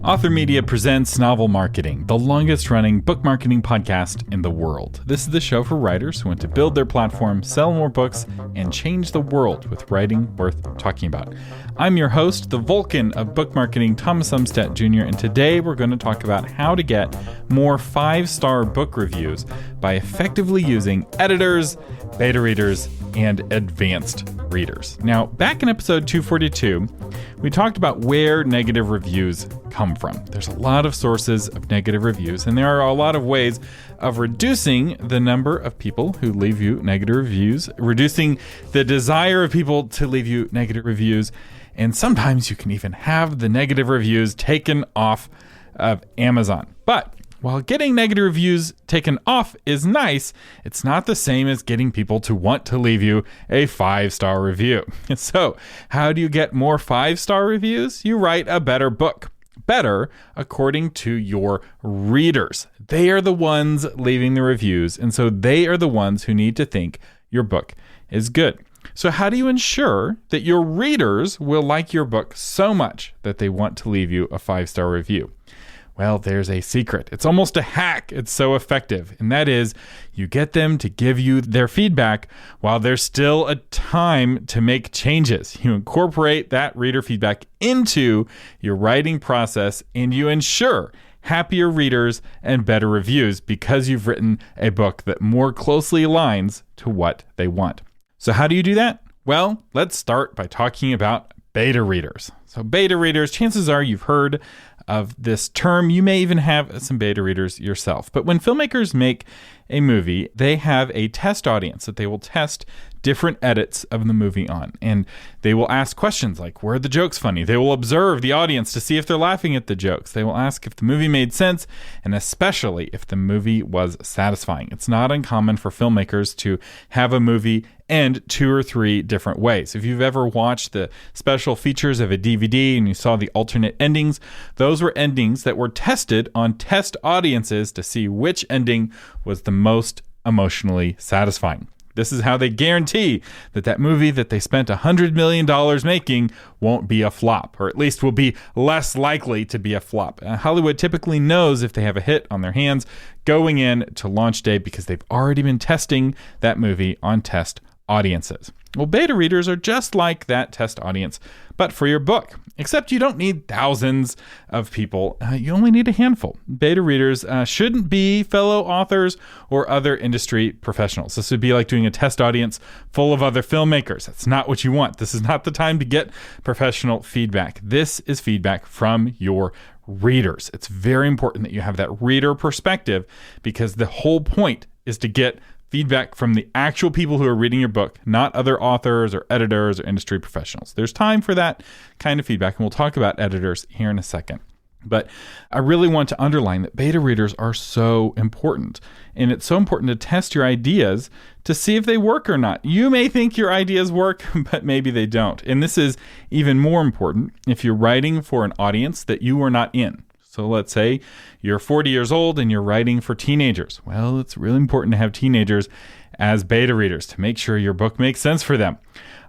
Author Media presents Novel Marketing, the longest-running book marketing podcast in the world. This is the show for writers who want to build their platform, sell more books, and change the world with writing worth talking about. I'm your host, the Vulcan of book marketing, Thomas Umstattd Jr., and today we're going to talk about how to get more 5-star book reviews by effectively using editors, beta readers, and advanced readers. Now, back in episode 242, we talked about where negative reviews come from. There's a lot of sources of negative reviews, and there are a lot of ways of reducing the number of people who leave you negative reviews, reducing the desire of people to leave you negative reviews, and sometimes you can even have the negative reviews taken off of Amazon. But while getting negative reviews taken off is nice, it's not the same as getting people to want to leave you a 5-star review. So, how do you get more 5-star reviews? You write a better book. Better according to your readers. They are the ones leaving the reviews, and so they are the ones who need to think your book is good. So how do you ensure that your readers will like your book so much that they want to leave you a 5-star review? Well, there's a secret. It's almost a hack. It's so effective. And that is, you get them to give you their feedback while there's still a time to make changes. You incorporate that reader feedback into your writing process, and you ensure happier readers and better reviews because you've written a book that more closely aligns to what they want. So how do you do that? Well, let's start by talking about beta readers. So beta readers, chances are you've heard of this term. You may even have some beta readers yourself. But when filmmakers make a movie, they have a test audience that they will test different edits of the movie on. And they will ask questions like, were the jokes funny? They will observe the audience to see if they're laughing at the jokes. They will ask if the movie made sense, and especially if the movie was satisfying. It's not uncommon for filmmakers to have a movie end 2 or 3 different ways. If you've ever watched the special features of a DVD and you saw the alternate endings, those were endings that were tested on test audiences to see which ending was the most emotionally satisfying. This is how they guarantee that that movie that they spent $100 million making won't be a flop, or at least will be less likely to be a flop. Hollywood typically knows if they have a hit on their hands going in to launch day because they've already been testing that movie on test audiences. Well, beta readers are just like that test audience, but for your book. Except you don't need thousands of people. You only need a handful. Beta readers shouldn't be fellow authors or other industry professionals. This would be like doing a test audience full of other filmmakers. That's not what you want. This is not the time to get professional feedback. This is feedback from your readers. It's very important that you have that reader perspective because the whole point is to get feedback from the actual people who are reading your book, not other authors or editors or industry professionals. There's time for that kind of feedback, and we'll talk about editors here in a second. But I really want to underline that beta readers are so important, and it's so important to test your ideas to see if they work or not. You may think your ideas work, but maybe they don't. And this is even more important if you're writing for an audience that you are not in. So let's say you're 40 years old and you're writing for teenagers. Well, it's really important to have teenagers as beta readers to make sure your book makes sense for them.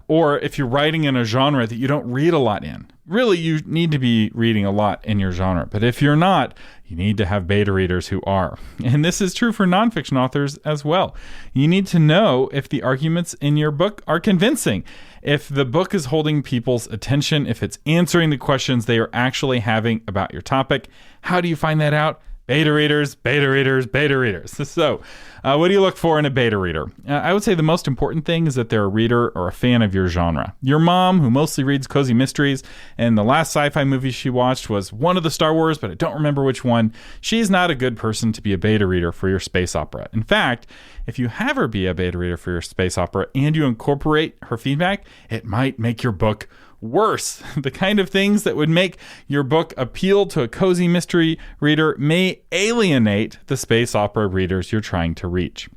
Or if you're writing in a genre that you don't read a lot in, really you need to be reading a lot in your genre. But if you're not, you need to have beta readers who are. And this is true for nonfiction authors as well. You need to know if the arguments in your book are convincing, if the book is holding people's attention, if it's answering the questions they are actually having about your topic. How do you find that out? Beta readers, beta readers, beta readers. So what do you look for in a beta reader? I would say the most important thing is that they're a reader or a fan of your genre. Your mom, who mostly reads cozy mysteries, and the last sci-fi movie she watched was one of the Star Wars, but I don't remember which one. She's not a good person to be a beta reader for your space opera. In fact, if you have her be a beta reader for your space opera and you incorporate her feedback, it might make your book worse. The kind of things that would make your book appeal to a cozy mystery reader may alienate the space opera readers you're trying to reach.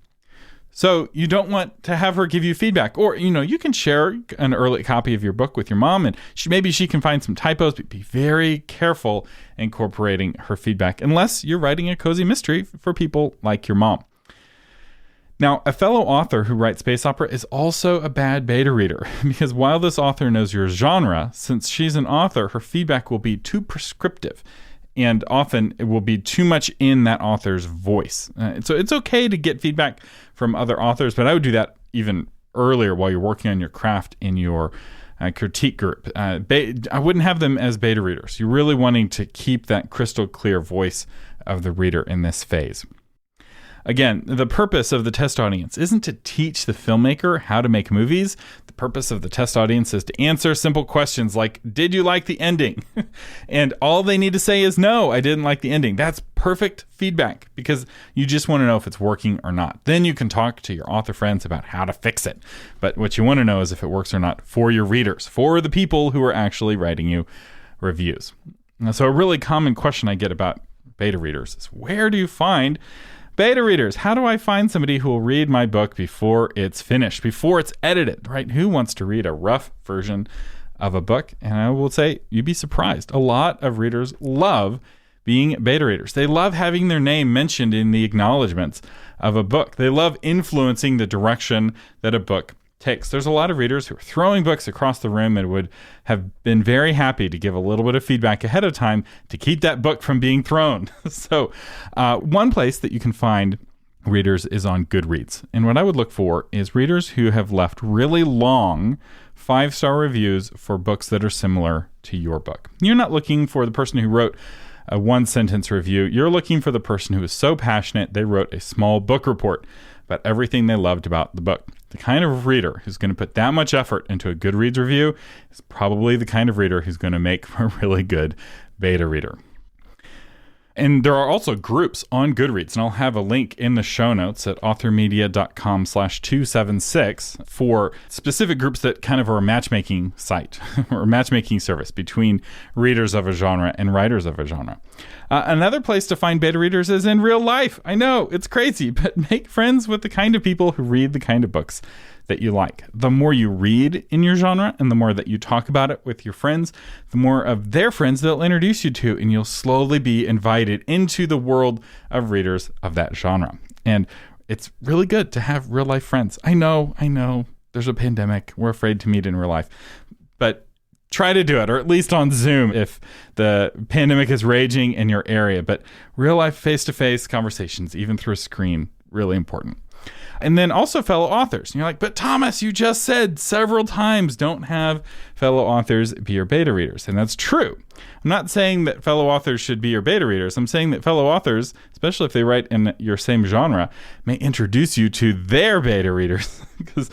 So you don't want to have her give you feedback, or, you can share an early copy of your book with your mom, and maybe she can find some typos, but be very careful incorporating her feedback unless you're writing a cozy mystery for people like your mom. Now, a fellow author who writes space opera is also a bad beta reader, because while this author knows your genre, since she's an author, her feedback will be too prescriptive. and often it will be too much in that author's voice. So it's okay to get feedback from other authors, but I would do that even earlier while you're working on your craft in your critique group. I wouldn't have them as beta readers. You're really wanting to keep that crystal clear voice of the reader in this phase. Again, the purpose of the test audience isn't to teach the filmmaker how to make movies. The purpose of the test audience is to answer simple questions like, did you like the ending? And all they need to say is, no, I didn't like the ending. That's perfect feedback because you just want to know if it's working or not. Then you can talk to your author friends about how to fix it. But what you want to know is if it works or not for your readers, for the people who are actually writing you reviews. So a really common question I get about beta readers is, where do you find beta readers? How do I find somebody who will read my book before it's finished, before it's edited, right? Who wants to read a rough version of a book? And I will say, you'd be surprised. A lot of readers love being beta readers. They love having their name mentioned in the acknowledgments of a book. They love influencing the direction that a book takes. There's a lot of readers who are throwing books across the room and would have been very happy to give a little bit of feedback ahead of time to keep that book from being thrown. So one place that you can find readers is on Goodreads. And what I would look for is readers who have left really long 5-star reviews for books that are similar to your book. You're not looking for the person who wrote a 1-sentence review. You're looking for the person who is so passionate they wrote a small book report about everything they loved about the book. The kind of reader who's going to put that much effort into a Goodreads review is probably the kind of reader who's going to make a really good beta reader. And there are also groups on Goodreads, and I'll have a link in the show notes at authormedia.com/276 for specific groups that kind of are a matchmaking site or a matchmaking service between readers of a genre and writers of a genre. Another place to find beta readers is in real life. I know, it's crazy, but make friends with the kind of people who read the kind of books that you like. The more you read in your genre and the more that you talk about it with your friends, the more of their friends they'll introduce you to, and you'll slowly be invited into the world of readers of that genre. And it's really good to have real life friends. I know, there's a pandemic. We're afraid to meet in real life, but try to do it, or at least on Zoom if the pandemic is raging in your area. But real life face-to-face conversations, even through a screen, really important. And then also fellow authors. And you're like, but Thomas, you just said several times, don't have fellow authors be your beta readers. And that's true. I'm not saying that fellow authors should be your beta readers. I'm saying that fellow authors, especially if they write in your same genre, may introduce you to their beta readers. Because,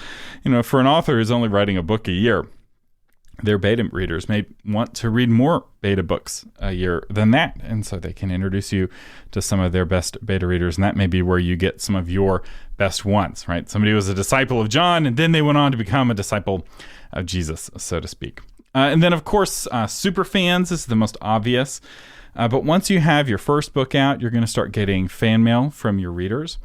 for an author who's only writing a book a year, their beta readers may want to read more beta books a year than that. And so they can introduce you to some of their best beta readers. And that may be where you get some of your best ones, right? Somebody was a disciple of John, and then they went on to become a disciple of Jesus, so to speak. And then, of course, super fans is the most obvious. But once you have your first book out, you're going to start getting fan mail from your readers.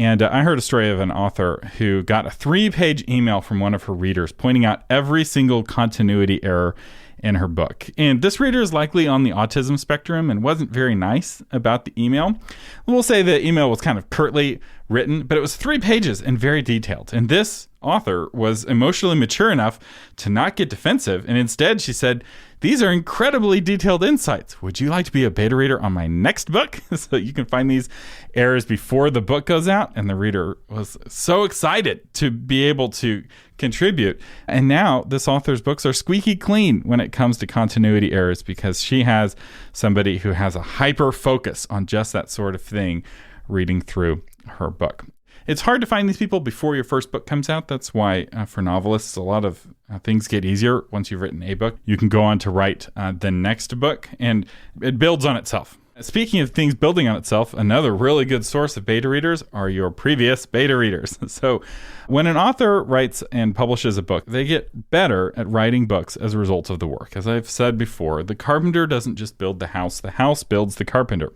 And I heard a story of an author who got a 3-page email from one of her readers pointing out every single continuity error in her book. And this reader is likely on the autism spectrum and wasn't very nice about the email. We'll say the email was kind of curtly written, but it was 3 pages and very detailed. And this author was emotionally mature enough to not get defensive. And instead, she said, "These are incredibly detailed insights. Would you like to be a beta reader on my next book?" So you can find these errors before the book goes out. And the reader was so excited to be able to contribute. And now this author's books are squeaky clean when it comes to continuity errors because she has somebody who has a hyper focus on just that sort of thing reading through her book. It's hard to find these people before your first book comes out. That's why for novelists, a lot of things get easier once you've written a book. You can go on to write the next book, and it builds on itself. Speaking of things building on itself, another really good source of beta readers are your previous beta readers. So when an author writes and publishes a book, they get better at writing books as a result of the work. As I've said before, the carpenter doesn't just build the house builds the carpenter.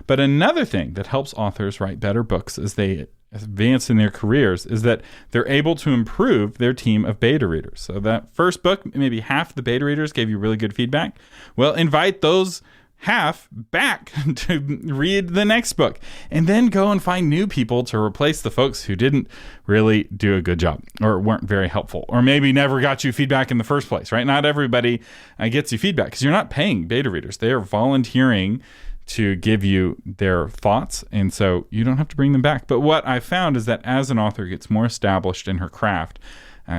But another thing that helps authors write better books as they advance in their careers is that they're able to improve their team of beta readers. So that first book, maybe half the beta readers gave you really good feedback. Well, invite those half back to read the next book, and then go and find new people to replace the folks who didn't really do a good job or weren't very helpful, or maybe never got you feedback in the first place, right? Not everybody gets you feedback because you're not paying beta readers. They are volunteering to give you their thoughts, and so you don't have to bring them back. But what I found is that as an author gets more established in her craft,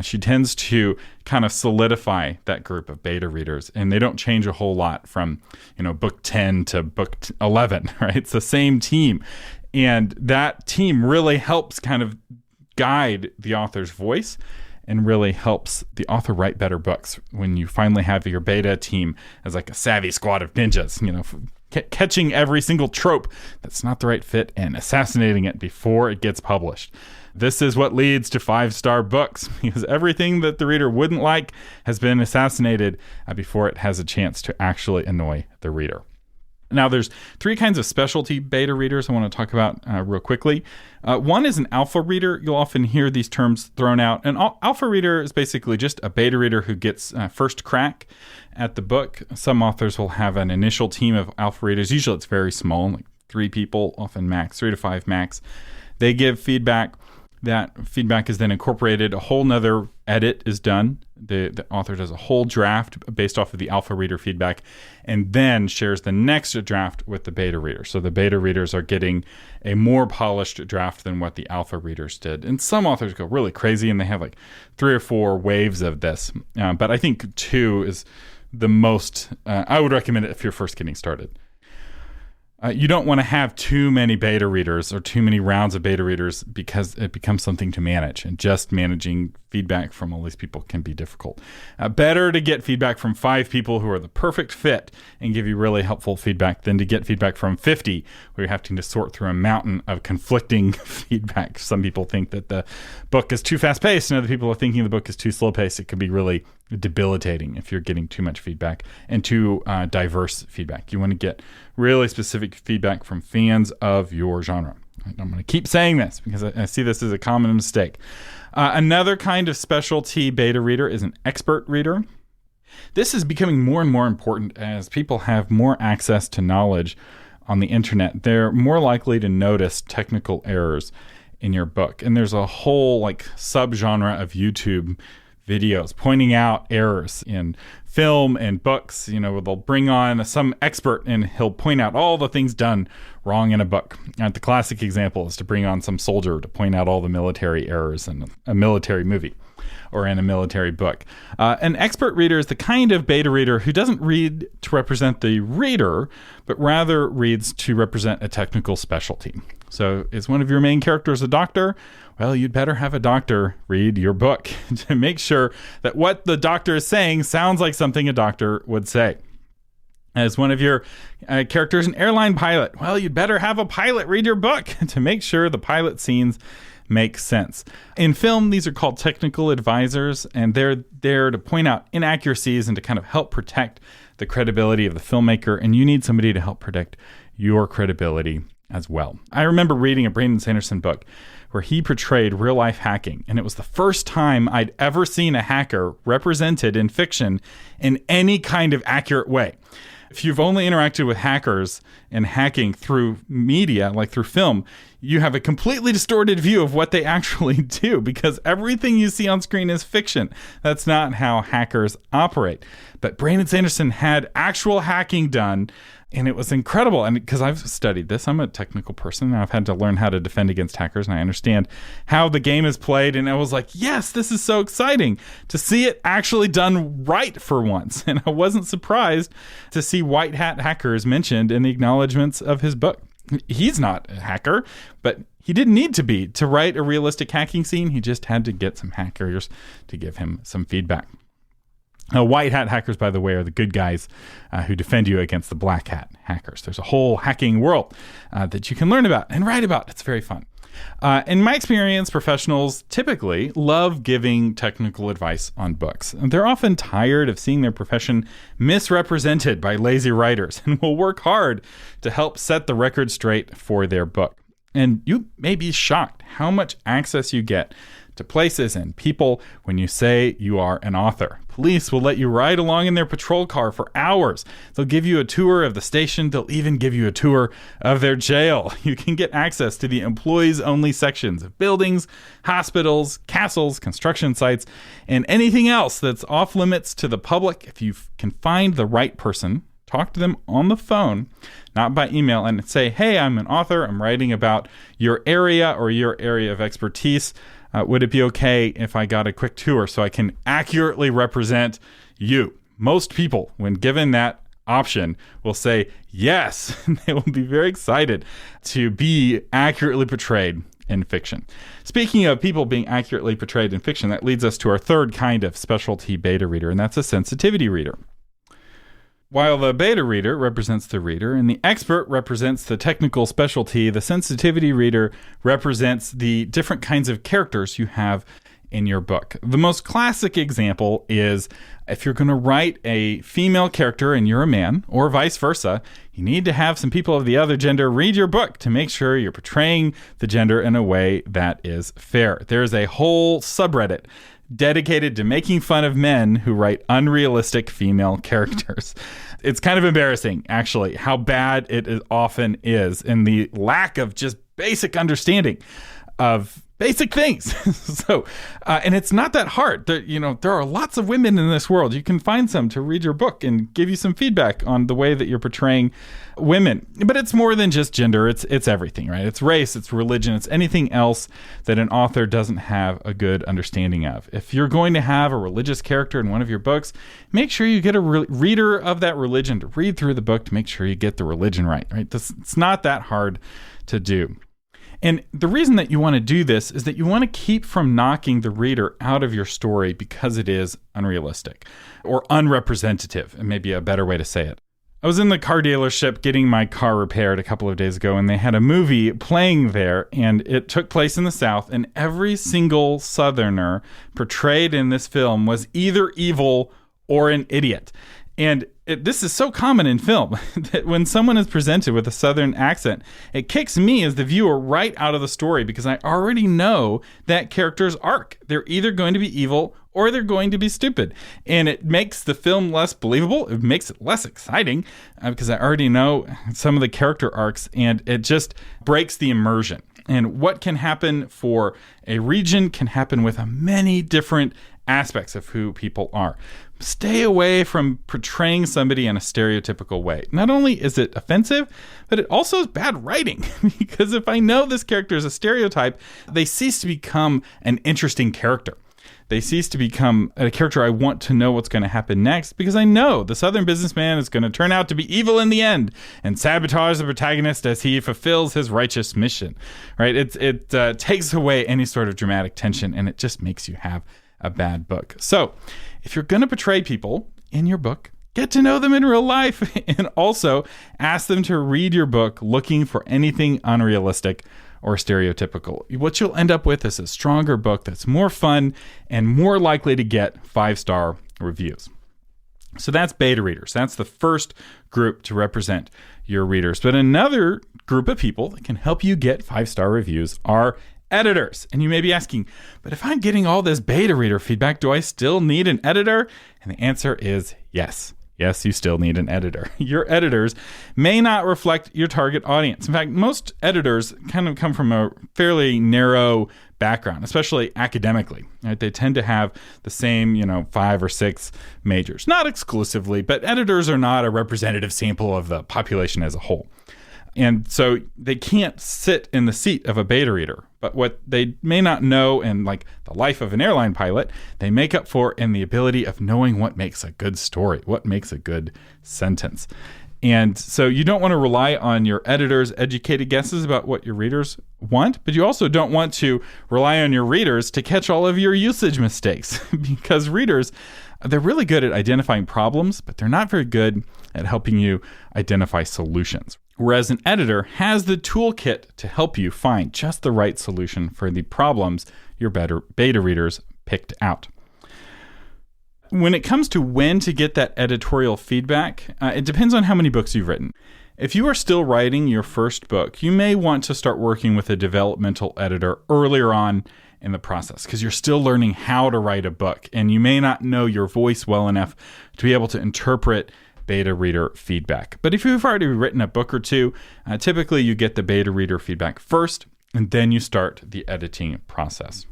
she tends to kind of solidify that group of beta readers, and they don't change a whole lot from, book 10 to book 11, right? It's the same team. And that team really helps kind of guide the author's voice and really helps the author write better books when you finally have your beta team as like a savvy squad of ninjas, catching every single trope that's not the right fit and assassinating it before it gets published. This is what leads to 5-star books, because everything that the reader wouldn't like has been assassinated before it has a chance to actually annoy the reader. Now, there's 3 kinds of specialty beta readers I want to talk about real quickly. One is an alpha reader. You'll often hear these terms thrown out. An alpha reader is basically just a beta reader who gets first crack at the book. Some authors will have an initial team of alpha readers. Usually it's very small, like 3 people, often max, 3 to 5 max. They give feedback. That feedback is then incorporated. A whole nother edit is done. The author does a whole draft based off of the alpha reader feedback, and then shares the next draft with the beta reader. So the beta readers are getting a more polished draft than what the alpha readers did. And some authors go really crazy, and they have like 3 or 4 waves of this. But I think 2 is the most, I would recommend it if you're first getting started. You don't want to have too many beta readers or too many rounds of beta readers, because it becomes something to manage, and just managing feedback from all these people can be difficult. Better to get feedback from 5 people who are the perfect fit and give you really helpful feedback than to get feedback from 50 where you're having to sort through a mountain of conflicting feedback. Some people think that the book is too fast-paced, and other people are thinking the book is too slow-paced. It can be really debilitating if you're getting too much feedback and too diverse feedback. You want to get really specific feedback from fans of your genre. I'm going to keep saying this because I see this as a common mistake. Another kind of specialty beta reader is an expert reader. This is becoming more and more important as people have more access to knowledge on the internet. They're more likely to notice technical errors in your book. And there's a whole subgenre of YouTube videos pointing out errors in film and books. They'll bring on some expert and he'll point out all the things done wrong in a book. The classic example is to bring on some soldier to point out all the military errors in a military movie or in a military book. An expert reader is the kind of beta reader who doesn't read to represent the reader, but rather reads to represent a technical specialty. So is one of your main characters a doctor? Well, you'd better have a doctor read your book to make sure that what the doctor is saying sounds like something a doctor would say. As one of your characters an airline pilot, well, you'd better have a pilot read your book to make sure the pilot scenes make sense. In film, these are called technical advisors, and they're there to point out inaccuracies and to kind of help protect the credibility of the filmmaker, and you need somebody to help protect your credibility as well. I remember reading a Brandon Sanderson book where he portrayed real-life hacking, and it was the first time I'd ever seen a hacker represented in fiction in any kind of accurate way. If you've only interacted with hackers and hacking through media, like through film, you have a completely distorted view of what they actually do, because everything you see on screen is fiction. That's not how hackers operate. But Brandon Sanderson had actual hacking done, and it was incredible. And because I've studied this, I'm a technical person, and I've had to learn how to defend against hackers, and I understand how the game is played. And I was like, yes, this is so exciting to see it actually done right for once. And I wasn't surprised to see white hat hackers mentioned in the acknowledgments of his book. He's not a hacker, but he didn't need to be to write a realistic hacking scene. He just had to get some hackers to give him some feedback. White hat hackers, by the way, are the good guys who defend you against the black hat hackers. There's a whole hacking world that you can learn about and write about. It's very fun. In my experience, professionals typically love giving technical advice on books. They're often tired of seeing their profession misrepresented by lazy writers and will work hard to help set the record straight for their book. And you may be shocked how much access you get to places and people when you say you are an author. Police will let you ride along in their patrol car for hours. They'll give you a tour of the station. They'll even give you a tour of their jail. You can get access to the employees-only sections of buildings, hospitals, castles, construction sites, and anything else that's off limits to the public. If you can find the right person, talk to them on the phone, not by email, and say, hey, I'm an author. I'm writing about your area or your area of expertise. Would it be okay if I got a quick tour so I can accurately represent you? Most people, when given that option, will say yes. They will be very excited to be accurately portrayed in fiction. Speaking of people being accurately portrayed in fiction, that leads us to our third kind of specialty beta reader, and that's a sensitivity reader. While the beta reader represents the reader and the expert represents the technical specialty, the sensitivity reader represents the different kinds of characters you have in your book. The most classic example is if you're going to write a female character and you're a man, or vice versa, you need to have some people of the other gender read your book to make sure you're portraying the gender in a way that is fair. There's a whole subreddit dedicated to making fun of men who write unrealistic female characters. It's kind of embarrassing, actually, how bad it often is, and the lack of just basic understanding of basic things. And it's not that hard. There are lots of women in this world. You can find some to read your book and give you some feedback on the way that you're portraying women. But it's more than just gender. It's everything, right? It's race, it's religion, it's anything else that an author doesn't have a good understanding of. If you're going to have a religious character in one of your books, make sure you get a reader of that religion to read through the book to make sure you get the religion right? It's not that hard to do. And the reason that you want to do this is that you want to keep from knocking the reader out of your story because it is unrealistic or unrepresentative, and maybe a better way to say it. I was in the car dealership getting my car repaired a couple of days ago, and they had a movie playing there, and it took place in the South, and every single Southerner portrayed in this film was either evil or an idiot. And this is so common in film that when someone is presented with a Southern accent, it kicks me as the viewer right out of the story because I already know that character's arc. They're either going to be evil or they're going to be stupid. And it makes the film less believable. It makes it less exciting because I already know some of the character arcs, and it just breaks the immersion. And what can happen for a region can happen with many different aspects of who people are. Stay away from portraying somebody in a stereotypical way. Not only is it offensive, but it also is bad writing. Because if I know this character is a stereotype, they cease to become an interesting character. They cease to become a character I want to know what's going to happen next, because I know the Southern businessman is going to turn out to be evil in the end and sabotage the protagonist as he fulfills his righteous mission. Right? It takes away any sort of dramatic tension, and it just makes you have a bad book. So if you're going to portray people in your book, get to know them in real life, and also ask them to read your book looking for anything unrealistic or stereotypical. What you'll end up with is a stronger book that's more fun and more likely to get 5-star reviews. So that's beta readers. That's the first group to represent your readers. But another group of people that can help you get 5-star reviews are editors. And you may be asking, but if I'm getting all this beta reader feedback, do I still need an editor? And the answer is yes. Yes, you still need an editor. Your editors may not reflect your target audience. In fact, most editors kind of come from a fairly narrow background, especially academically. Right? They tend to have the same, 5 or 6 majors. Not exclusively, but editors are not a representative sample of the population as a whole. And so they can't sit in the seat of a beta reader. But what they may not know in the life of an airline pilot, they make up for in the ability of knowing what makes a good story, what makes a good sentence. And so you don't want to rely on your editor's educated guesses about what your readers want, but you also don't want to rely on your readers to catch all of your usage mistakes, because readers, they're really good at identifying problems, but they're not very good at helping you identify solutions. Whereas an editor has the toolkit to help you find just the right solution for the problems your beta readers picked out. When it comes to when to get that editorial feedback, it depends on how many books you've written. If you are still writing your first book, you may want to start working with a developmental editor earlier on in the process because you're still learning how to write a book, and you may not know your voice well enough to be able to interpret beta reader feedback. But if you've already written a book or two, typically you get the beta reader feedback first, and then you start the editing process.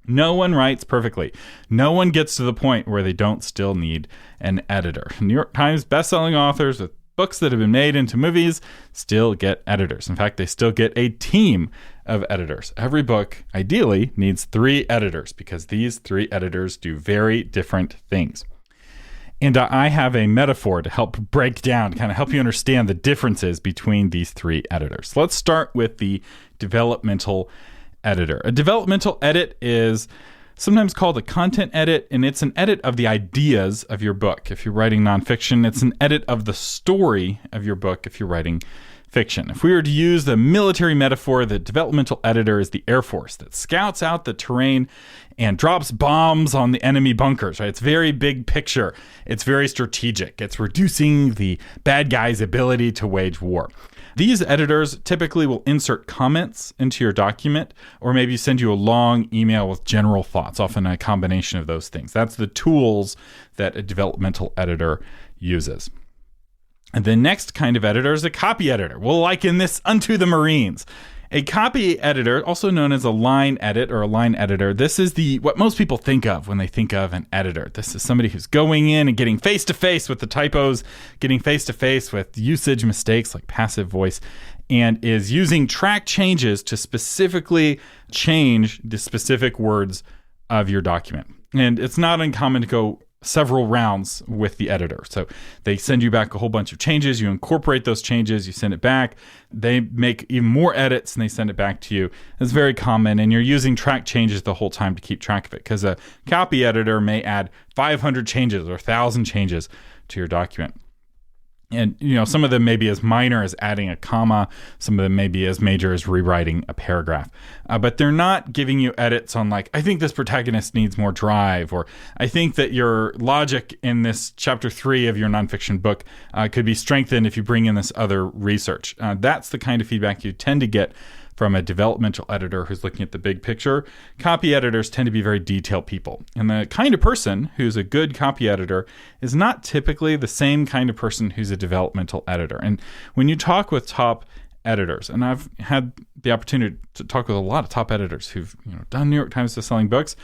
No one writes perfectly. No one gets to the point where they don't still need an editor. New York Times bestselling authors with books that have been made into movies still get editors. In fact, they still get a team of editors. Every book, ideally, needs 3 editors because these 3 editors do very different things. And I have a metaphor to help break down, kind of help you understand the differences between these 3 editors. Let's start with the developmental editor. A developmental edit is sometimes called a content edit, and it's an edit of the ideas of your book. If you're writing nonfiction, it's an edit of the story of your book if you're writing fiction. If we were to use the military metaphor, the developmental editor is the Air Force that scouts out the terrain and drops bombs on the enemy bunkers, right? It's very big picture. It's very strategic. It's reducing the bad guy's ability to wage war. These editors typically will insert comments into your document or maybe send you a long email with general thoughts, often a combination of those things. That's the tools that a developmental editor uses. And the next kind of editor is a copy editor. We'll liken this unto the Marines. A copy editor, also known as a line edit or a line editor, this is what most people think of when they think of an editor. This is somebody who's going in and getting face-to-face with the typos, getting face-to-face with usage mistakes like passive voice, and is using track changes to specifically change the specific words of your document. And it's not uncommon to go several rounds with the editor. So they send you back a whole bunch of changes. You incorporate those changes. You send it back. They make even more edits and they send it back to you. It's very common. And you're using track changes the whole time to keep track of it because a copy editor may add 500 changes or 1,000 changes to your document. And, some of them may be as minor as adding a comma. Some of them may be as major as rewriting a paragraph. But they're not giving you edits on I think this protagonist needs more drive, or I think that your logic in this chapter 3 of your nonfiction book could be strengthened if you bring in this other research. That's the kind of feedback you tend to get from a developmental editor who's looking at the big picture. Copy editors tend to be very detailed people. And the kind of person who's a good copy editor is not typically the same kind of person who's a developmental editor. And when you talk with top editors, and I've had the opportunity to talk with a lot of top editors who've done New York Times bestselling books,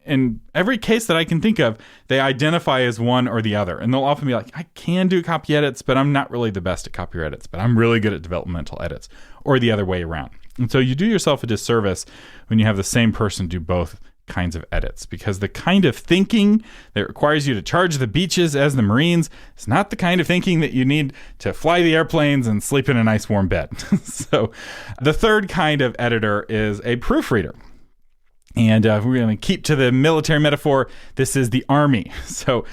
in every case that I can think of, they identify as one or the other. And they'll often be like, I can do copy edits, but I'm not really the best at copy edits, but I'm really good at developmental edits, or the other way around. And so you do yourself a disservice when you have the same person do both kinds of edits, because the kind of thinking that requires you to charge the beaches as the Marines is not the kind of thinking that you need to fly the airplanes and sleep in a nice warm bed. So the third kind of editor is a proofreader. And we're going to keep to the military metaphor. This is the Army. So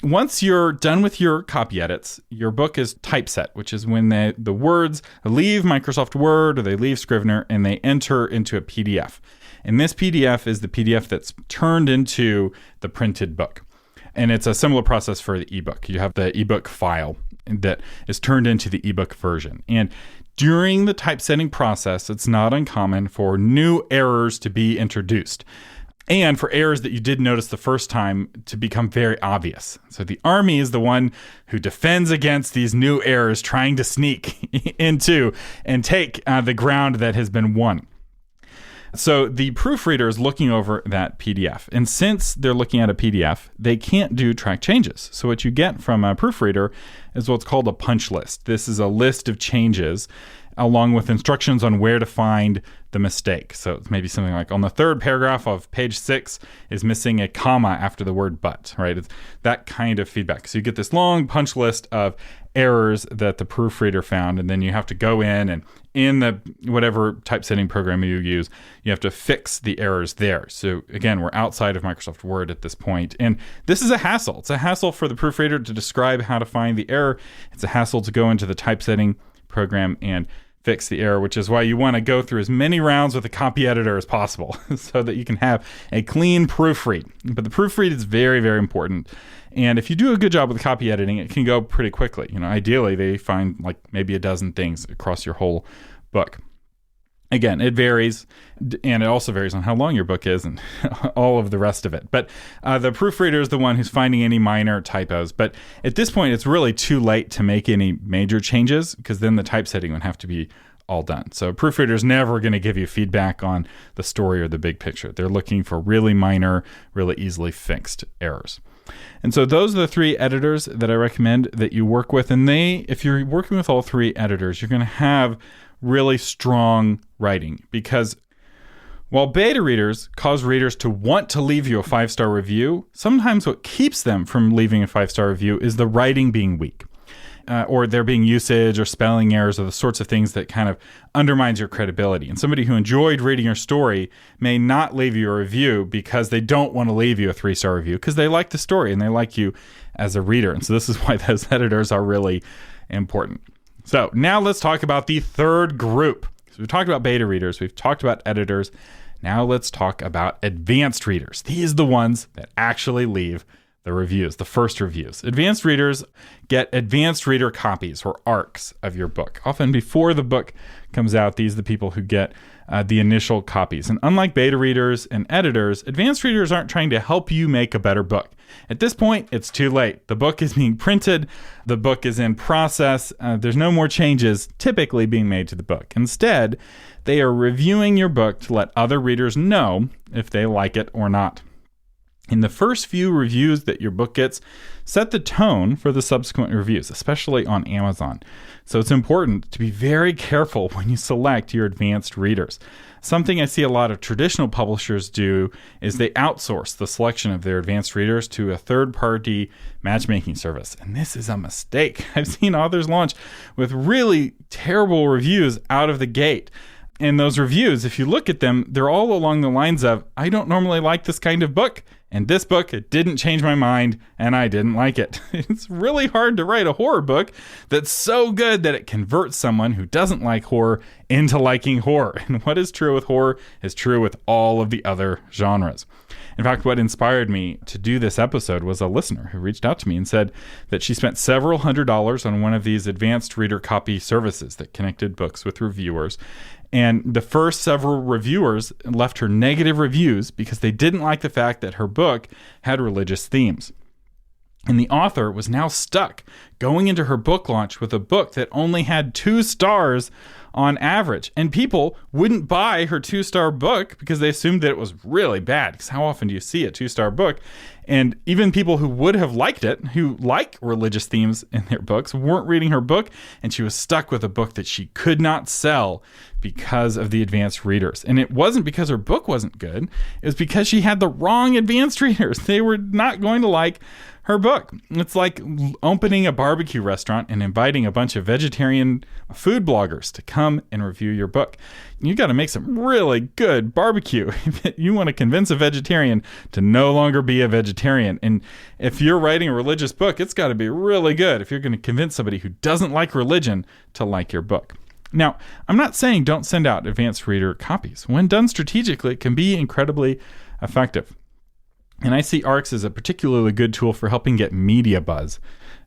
once you're done with your copy edits, your book is typeset, which is when the words leave Microsoft Word or they leave Scrivener and they enter into a PDF. And this PDF is the PDF that's turned into the printed book. And it's a similar process for the ebook. You have the ebook file that is turned into the ebook version. And during the typesetting process, it's not uncommon for new errors to be introduced, and for errors that you did notice the first time to become very obvious. So the Army is the one who defends against these new errors trying to sneak into and take the ground that has been won. So the proofreader is looking over that PDF. And since they're looking at a PDF, they can't do track changes. So what you get from a proofreader is what's called a punch list. This is a list of changes along with instructions on where to find the mistake. So it's maybe something like on the third paragraph of page 6 is missing a comma after the word but, right? It's that kind of feedback. So you get this long punch list of errors that the proofreader found, and then you have to go in and in the whatever typesetting program you use, you have to fix the errors there. So again, we're outside of Microsoft Word at this point. And this is a hassle. It's a hassle for the proofreader to describe how to find the error. It's a hassle to go into the typesetting program and fix the error, which is why you want to go through as many rounds with a copy editor as possible so that you can have a clean proofread. But the proofread is very, very important. And if you do a good job with copy editing, it can go pretty quickly. Ideally, they find like maybe a dozen things across your whole book. Again, it varies, and it also varies on how long your book is and all of the rest of it. But the proofreader is the one who's finding any minor typos. But at this point, it's really too late to make any major changes, because then the typesetting would have to be all done. So a proofreader is never going to give you feedback on the story or the big picture. They're looking for really minor, really easily fixed errors. And so those are the 3 editors that I recommend that you work with. And if you're working with all 3 editors, you're going to have really strong writing, because while beta readers cause readers to want to leave you a 5-star review, sometimes what keeps them from leaving a 5-star review is the writing being weak, or there being usage or spelling errors, or the sorts of things that kind of undermines your credibility. And somebody who enjoyed reading your story may not leave you a review because they don't want to leave you a 3-star review, because they like the story and they like you as a reader. And so this is why those editors are really important. So now let's talk about the third group. So we've talked about beta readers. We've talked about editors. Now let's talk about advanced readers. These are the ones that actually leave the reviews, the first reviews. Advanced readers get advanced reader copies, or ARCs, of your book. Often before the book comes out, these are the people who get the initial copies. And unlike beta readers and editors, advanced readers aren't trying to help you make a better book. At this point, it's too late. The book is being printed. The book is in process. There's no more changes typically being made to the book. Instead, they are reviewing your book to let other readers know if they like it or not. In the first few reviews that your book gets, set the tone for the subsequent reviews, especially on Amazon. So it's important to be very careful when you select your advanced readers. Something I see a lot of traditional publishers do is they outsource the selection of their advanced readers to a third-party matchmaking service. And this is a mistake. I've seen authors launch with really terrible reviews out of the gate. And those reviews, if you look at them, they're all along the lines of, I don't normally like this kind of book. And this book, it didn't change my mind, and I didn't like it. It's really hard to write a horror book that's so good that it converts someone who doesn't like horror into liking horror. And what is true with horror is true with all of the other genres. In fact, what inspired me to do this episode was a listener who reached out to me and said that she spent several $100s on one of these advanced reader copy services that connected books with reviewers. And the first several reviewers left her negative reviews because they didn't like the fact that her book had religious themes. And the author was now stuck going into her book launch with a book that only had 2 stars on average. And people wouldn't buy her 2-star book because they assumed that it was really bad. Because how often do you see a 2-star book? And even people who would have liked it, who like religious themes in their books, weren't reading her book. And she was stuck with a book that she could not sell because of the advanced readers. And it wasn't because her book wasn't good. It was because she had the wrong advanced readers. They were not going to like her book. It's like opening a barbecue restaurant and inviting a bunch of vegetarian food bloggers to come and review your book. You got to make some really good barbecue if you want to convince a vegetarian to no longer be a vegetarian. And if you're writing a religious book, it's got to be really good if you're going to convince somebody who doesn't like religion to like your book. Now, I'm not saying don't send out advanced reader copies. When done strategically, it can be incredibly effective. And I see ARCs as a particularly good tool for helping get media buzz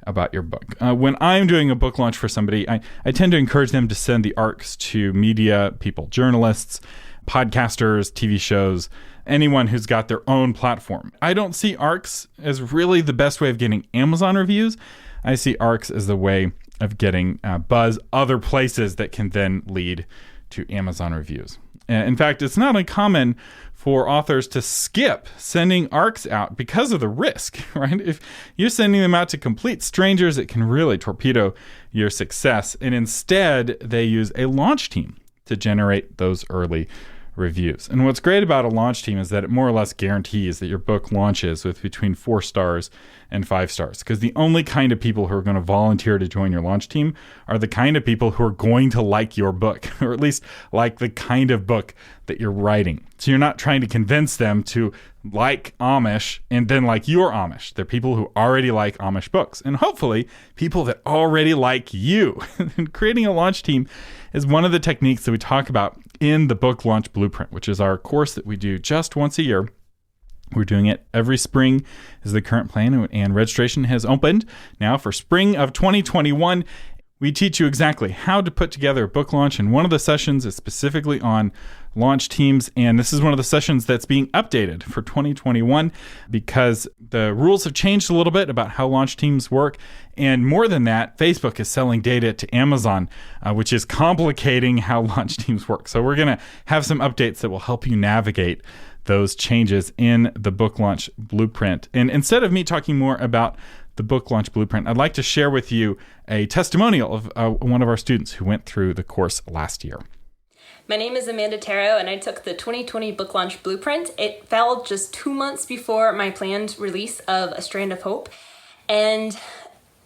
about your book. When I'm doing a book launch for somebody, I tend to encourage them to send the ARCs to media people, journalists, podcasters, TV shows, anyone who's got their own platform. I don't see ARCs as really the best way of getting Amazon reviews. I see ARCs as the way of getting buzz other places that can then lead to Amazon reviews. In fact, it's not uncommon for authors to skip sending ARCs out because of the risk, right? If you're sending them out to complete strangers, it can really torpedo your success. And instead, they use a launch team to generate those early reviews. And what's great about a launch team is that it more or less guarantees that your book launches with between 4 stars and 5 stars, because the only kind of people who are going to volunteer to join your launch team are the kind of people who are going to like your book, or at least like the kind of book that you're writing. So you're not trying to convince them to like Amish and then like your Amish. They're people who already like Amish books, and hopefully people that already like you. And creating a launch team is one of the techniques that we talk about in the Book Launch Blueprint, which is our course that we do just once a year. We're doing it every spring is the current plan, and registration has opened now for spring of 2021. We teach you exactly how to put together a book launch, and one of the sessions is specifically on launch teams, and this is one of the sessions that's being updated for 2021 because the rules have changed a little bit about how launch teams work, and more than that, Facebook is selling data to Amazon, which is complicating how launch teams work. So we're going to have some updates that will help you navigate those changes in the book launch blueprint. And instead of me talking more about the book launch blueprint, I'd like to share with you a testimonial of one of our students who went through the course last year. My name is Amanda Taro, and I took the 2020 book launch blueprint. It fell just 2 months before my planned release of A Strand of Hope. And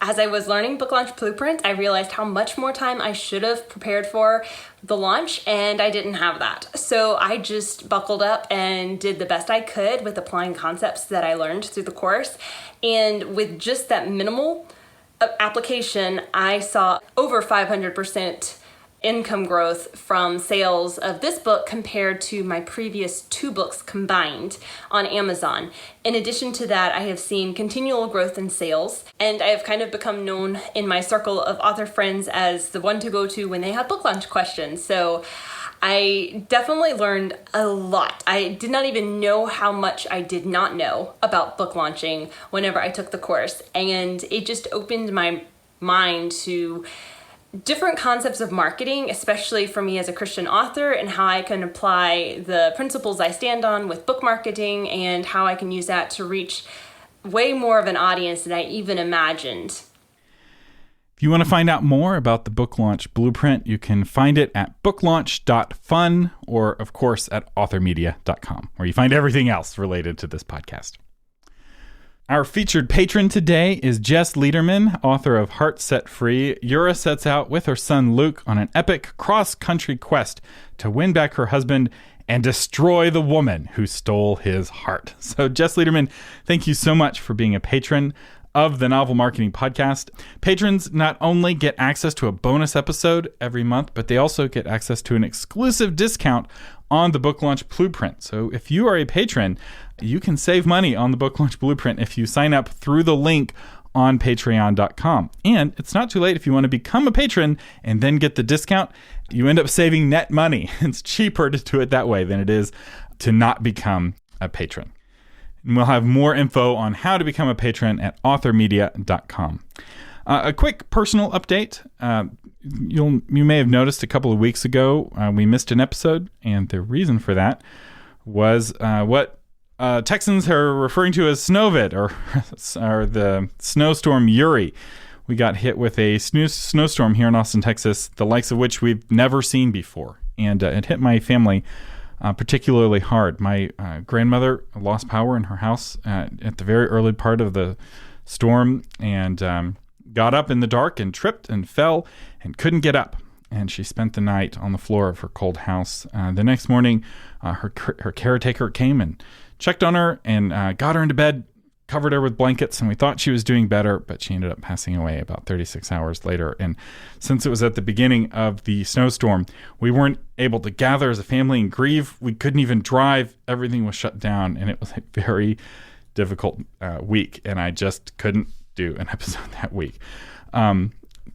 as I was learning book launch blueprint, I realized how much more time I should have prepared for the launch, and I didn't have that. So I just buckled up and did the best I could with applying concepts that I learned through the course. And with just that minimal application, I saw over 500% income growth from sales of this book compared to my previous 2 books combined on Amazon. In addition to that, I have seen continual growth in sales, and I have kind of become known in my circle of author friends as the one to go to when they have book launch questions. So I definitely learned a lot. I did not even know how much I did not know about book launching whenever I took the course, and it just opened my mind to different concepts of marketing, especially for me as a Christian author, and how I can apply the principles I stand on with book marketing and how I can use that to reach way more of an audience than I even imagined. If you want to find out more about the book launch blueprint, you can find it at booklaunch.fun or, of course, at authormedia.com, where you find everything else related to this podcast. Our featured patron today is Jess Lederman, author of Heart Set Free. Yura sets out with her son Luke on an epic cross-country quest to win back her husband and destroy the woman who stole his heart. So Jess Lederman, thank you so much for being a patron of the Novel Marketing Podcast. Patrons not only get access to a bonus episode every month, but they also get access to an exclusive discount on the book launch blueprint. So if you are a patron, you can save money on the book launch blueprint if you sign up through the link on patreon.com. And it's not too late if you want to become a patron and then get the discount. You end up saving net money. It's cheaper to do it that way than it is to not become a patron. And we'll have more info on how to become a patron at authormedia.com. A quick personal update. You may have noticed a couple of weeks ago we missed an episode, and the reason for that was what Texans are referring to as snowvid, or the snowstorm Uri. We got hit with a snowstorm here in Austin, Texas, the likes of which we've never seen before, and it hit my family particularly hard. My grandmother lost power in her house at the very early part of the storm, and got up in the dark and tripped and fell and couldn't get up. And she spent the night on the floor of her cold house. The next morning, her caretaker came and checked on her and got her into bed, covered her with blankets, and we thought she was doing better, but she ended up passing away about 36 hours later. And since it was at the beginning of the snowstorm, we weren't able to gather as a family and grieve. We couldn't even drive. Everything was shut down, and it was a very difficult week, and I just couldn't do an episode that week.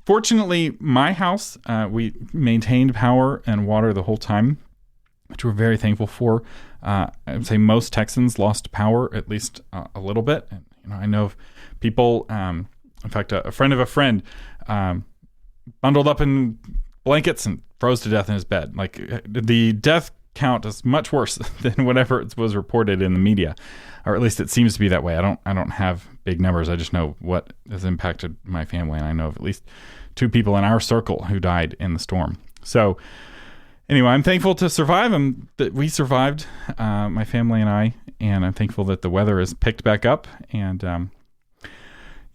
Fortunately, my house, we maintained power and water the whole time, which we're very thankful for. I would say most Texans lost power at least a little bit. And, I know of people, in fact, a friend of a friend bundled up in blankets and froze to death in his bed. Like, the death count is much worse than whatever it was reported in the media, or at least it seems to be that way. I don't have big numbers. I just know what has impacted my family, and I know of at least 2 people in our circle who died in the storm. So anyway, I'm thankful to survive, and that we survived, my family and I, and I'm thankful that the weather has picked back up. And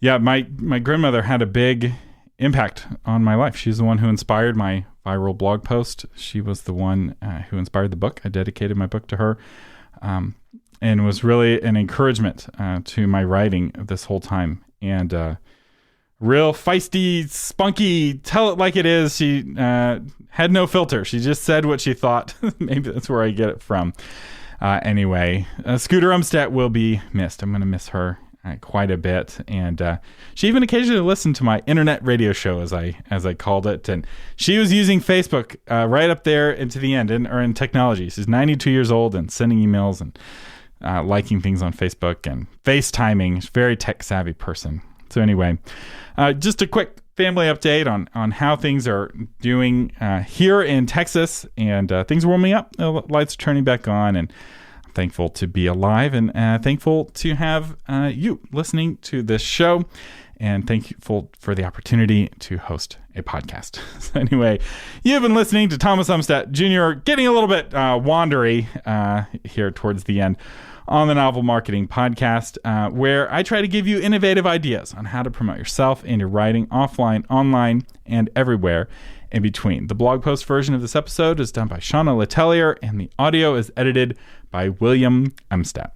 my grandmother had a big impact on my life. She's the one who inspired my viral blog post. She was the one who inspired the book. I dedicated my book to her, and was really an encouragement to my writing this whole time. And real feisty, spunky, tell it like it is. She had no filter. She just said what she thought. Maybe that's where I get it from. Anyway, Scooter Umstattd will be missed. I'm going to miss her. quite a bit, and she even occasionally listened to my internet radio show, as I called it. And she was using Facebook right up there into the end, in technology. She's 92 years old and sending emails and liking things on Facebook and FaceTiming. She's a very tech savvy person. So anyway, just a quick family update on how things are doing here in Texas, and things are warming up. The lights are turning back on, and I'm thankful to be alive, and thankful to have you listening to this show, and thankful for the opportunity to host a podcast. So anyway, you've been listening to Thomas Umstattd Jr. getting a little bit wandery here towards the end on the Novel Marketing Podcast, where I try to give you innovative ideas on how to promote yourself and your writing offline, online, and everywhere in between. The blog post version of this episode is done by Shauna Letellier, and the audio is edited by William Umstattd.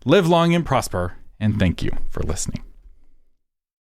Live long and prosper, and thank you for listening.